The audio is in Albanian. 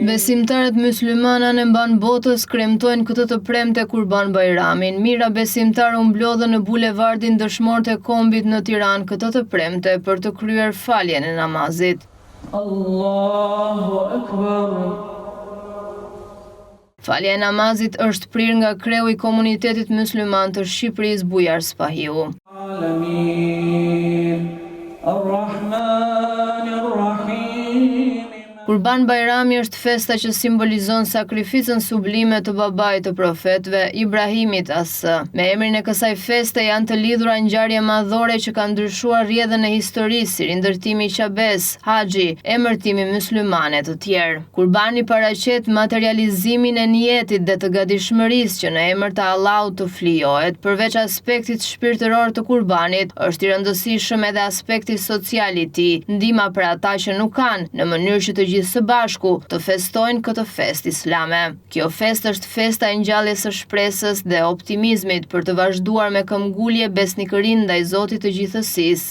Besimtarët mysliman anë mban botës kremtojnë këtë të premte Kurban Bajramin. Mira besimtarë u mblodhën në bulevardin Dëshmorët e Kombit në Tiranë këtë të premte për të kryer faljen e namazit. Allahu Akbar. Falja e namazit është prirë nga kreu i komunitetit mysliman të Shqipërisë Bujar Spahiu. Kurban Bajrami është festa që simbolizon sakrificën sublime të babait të profetëve, Ibrahimit a.s. Me emrin e kësaj feste janë të lidhura ngjarje madhore që kanë ndryshuar rrjedhën e historisë, si rindërtimi i Qabes, Haxhi, emërtimi myslimane të tjerë. Kurbani paraqet materializimin e niyetit dhe të gatishmërisë që në emër të Allahut të flijohet. Përveç aspektit shpirtëror të kurbanit, është i rëndësishëm edhe aspekti social i tij, ndihma për ata që nuk kanë, në mënyrë që të gjithë së bashku të festojnë këtë festë islame. Kjo festë është festa e ngjalljes së shpresës dhe optimizmit për të vazhduar me këmbgulje besnikërinë ndaj Zotit të gjithësisë.